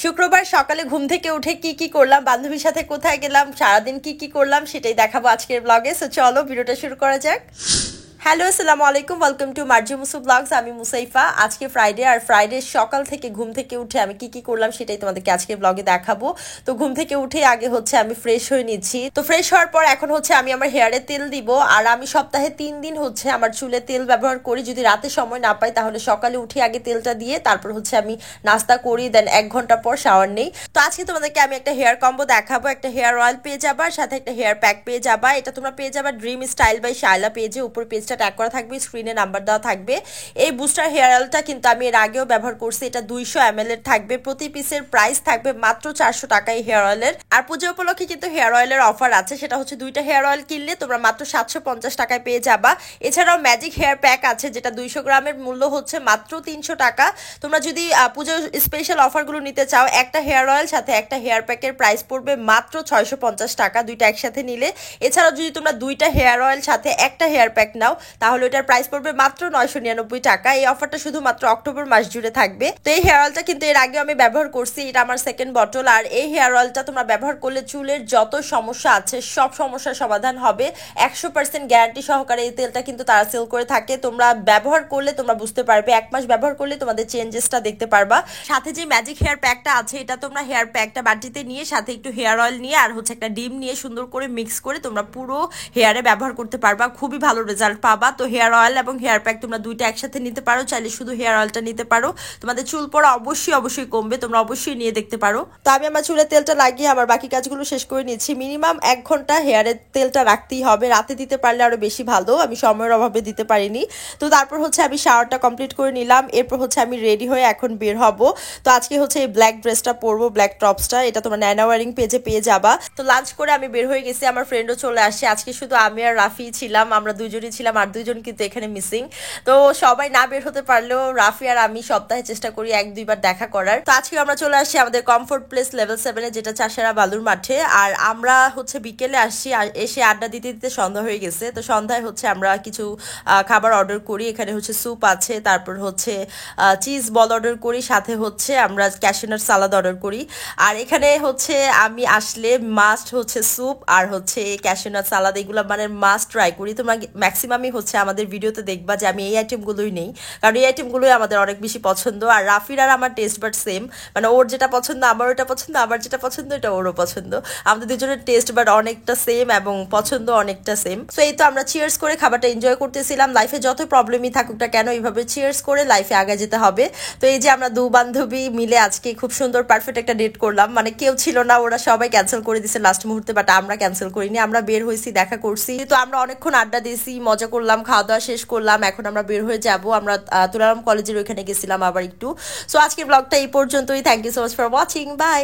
শুক্রবার সকালে ঘুম থেকে উঠে কি করলাম, বান্ধবীর সাথে কোথায় গেলাম, সারাদিন কি করলাম সেটাই দেখাবো আজকের ব্লগে। সো চলো ভিডিওটা শুরু করা যাক। হ্যালো, আসসালামু আলাইকুম, ওয়েলকাম টু মার্জি মুসু ব্লগস। আমি মুসাইফা। আজকে ফ্রাইডে, আর ফ্রাইডে সকাল থেকে ঘুম থেকে উঠে আমি কি করলাম সেটাই তোমাদেরকে আজকে ব্লগে দেখাবো। তো ঘুম থেকে উঠে আগে হচ্ছে আমি ফ্রেশ হয়ে নিচ্ছি। তো ফ্রেশ হওয়ার পর এখন হচ্ছে আমি আমার হেয়ারে তেল দিব। আর আমি সপ্তাহে 3 দিন হচ্ছে আমার চুলে তেল ব্যবহার করি। যদি রাতে সময় না পাই তাহলে সকালে উঠে আগে তেলটা দিয়ে তারপর হচ্ছে আমি নাস্তা করি, দেন 1 ঘন্টা পর শাওয়ার নেই। তো আজকে তোমাদেরকে আমি একটা হেয়ার কম্বো দেখাবো। একটা হেয়ার অয়েল পেয়ে যাবা, সাথে একটা হেয়ার প্যাক পেয়ে যাবা। এটা তোমরা পেয়ে যাবা ড্রিম স্টাইল বাই শায়লা পেজে। উপর পেজটা ট্যাগ করা থাকবে, স্ক্রিনে নাম্বার দেওয়া থাকবে। এই বুস্টার হেয়ার অয়েলটা কিন্তু আমি এর আগেও ব্যবহার করছি। এটা 200 ml এর থাকবে। প্রতি পিসের প্রাইস থাকবে মাত্র 400 টাকা এই হেয়ার অয়েলের। আর পূজা উপলক্ষে কিন্তু হেয়ার অয়েলের অফার আছে, সেটা হচ্ছে 2টা হেয়ার অয়েল কিনলে তোমরা মাত্র 750 টাকায় পেয়ে যাবা। এছাড়াও ম্যাজিক হেয়ার প্যাক আছে, যেটা 200 গ্রামের মূল্য হচ্ছে মাত্র 300 টাকা। তোমরা যদি পুজো স্পেশাল অফারগুলো নিতে চাও, একটা হেয়ার অয়েল সাথে একটা হেয়ার প্যাকের প্রাইস পড়বে মাত্র 650 টাকা, দুইটা একসাথে নিলে। এছাড়াও যদি তোমরা 2টা হেয়ার অয়েল সাথে একটা হেয়ার প্যাক নাও তাহলে ওটার প্রাইস পড়বে মাত্র 999 টাকা। এই অফারটা শুধুমাত্র অক্টোবর মাস জুড়ে থাকবে। তো এই হেয়ার অয়েলটা কিন্তু এর আগে আমি ব্যবহার করছি, এটা আমার সেকেন্ড বটল। আর এই হেয়ার অয়েলটা তোমরা ব্যবহার করলে চুলের যত সমস্যা আছে সব সমস্যার সমাধান হবে। 100% গ্যারান্টি সহকারে এই তেলটা কিন্তু তারা সেল করে থাকে। তোমরা ব্যবহার করলে তোমরা বুঝতে পারবে, 1 মাস ব্যবহার করলে তোমাদের চেঞ্জেসটা দেখতে পারবা। সাথে যে ম্যাজিক হেয়ার প্যাকটা আছে, এটা তোমরা হেয়ার প্যাকটা বাটিতে নিয়ে সাথে একটু হেয়ার অয়েল নিয়ে আর হচ্ছে একটা ডিম নিয়ে সুন্দর করে মিক্স করে তোমরা পুরো হেয়ারে ব্যবহার করতে পারবা। খুবই ভালো রেজাল্ট পাবা। তো হেয়ার অয়েল এবং হেয়ার প্যাক তোমরা 2টা একসাথে নিতে পারো, চাইলে শুধু হেয়ার অয়েলটা নিতে পারো। তোমাদের চুল পড়া অবশ্যই কমবে, তোমরা অবশ্যই নিয়ে দেখতে পারো। তো আমি আমার চুলে তেলটা লাগিয়ে আমার বাকি কাজগুলো শেষ করে নিচ্ছি। মিনিমাম 1 ঘন্টা হেয়ারের তেলটা রাখতেই হবে, রাতে দিতে পারলে আরো বেশি ভালো। আমি সময়ের অভাবে দিতে পারিনি। তো তারপর হচ্ছে আমি শাওয়ারটা কমপ্লিট করে নিলাম। এরপর হচ্ছে আমি রেডি হয়ে এখন বের হব। তো আজকে হচ্ছে এই ব্ল্যাক ড্রেসটা পরবো, ব্ল্যাক টপসটা। এটা তোমরা ন্যানা ওয়ারিং পেজে পেয়ে যাবা। তো লাঞ্চ করে আমি বের হয়ে গেছি, আমার ফ্রেন্ডও চলে আসছে। আজকে শুধু আমি আর রাফি ছিলাম, আমরা দুজনই ছিলাম, আর 2জন কিন্তু এখানে মিসিং। তো সবাই না বের হতে পারলেও রাফি আর আমি সপ্তাহে চেষ্টা করি 1-2 বার দেখা করার। তো আজকে আমরা চলে আসছি আমাদের কমফোর্ট প্লেস লেভেল 7-এ, যেটা চাষেরা বালুর মাঠে। আর আমরা হচ্ছে বিকেলে আসছি, আর এসে আড্ডা দিতে দিতে সন্ধ্যা হয়ে গেছে। তো সন্ধ্যায় হচ্ছে আমরা কিছু খাবার অর্ডার করি। এখানে হচ্ছে স্যুপ আছে, তারপর হচ্ছে চিজ বল অর্ডার করি, সাথে হচ্ছে আমরা ক্যাশনাট সালাদ অর্ডার করি। আর এখানে হচ্ছে আমি আসলে মাস্ট হচ্ছে স্যুপ আর হচ্ছে ক্যাশনাট সালাদ, এগুলো মানে মাস্ট ট্রাই করি। তোমরা ম্যাক্সিমামই হচ্ছে আমাদের ভিডিওতে দেখবা যে আমি এই আইটেমগুলোই নেই, কারণ এই আইটেমগুলোই আমাদের অনেক বেশি পছন্দ। আর রাফির আর আমার টেস্ট বাট সেম, মানে ওর যেটা পছন্দ আমার ওটা পছন্দ, আমার যেটা পছন্দ এটা ওরও পছন্দ। আমাদের দুজনের টেস্ট বাট অনেকটা সেম এবং পছন্দ অনেকটা সেম। সো এই তো আমরা চিয়ার্স করে খাবারটা এনজয় করতেছিলাম। লাইফে যত প্রবলেমই থাকুক না কেন, এইভাবে চিয়ার্স করে লাইফে আগে যেতে হবে। তো এই যে আমরা 2 বান্ধবী মিলে আজকে খুব সুন্দর পারফেক্ট একটা ডেট করলাম। মানে কেউ ছিল না, ওরা সবাই ক্যান্সেল করে দিছে লাস্ট মুহূর্তে, বাট আমরা ক্যান্সেল করিনি। আমরা বের হয়েছি, দেখা করছি। তো আমরা অনেকক্ষণ আড্ডা দিয়েছি, মজা করলাম, খাওয়া দাওয়া শেষ করলাম। এখন আমরা বের হয়ে যাব। আমরা তুলারাম কলেজের ওইখানে গেছিলাম আবার একটু। সো আজকের ব্লগটা এই পর্যন্তই। Thank you so much for watching, by.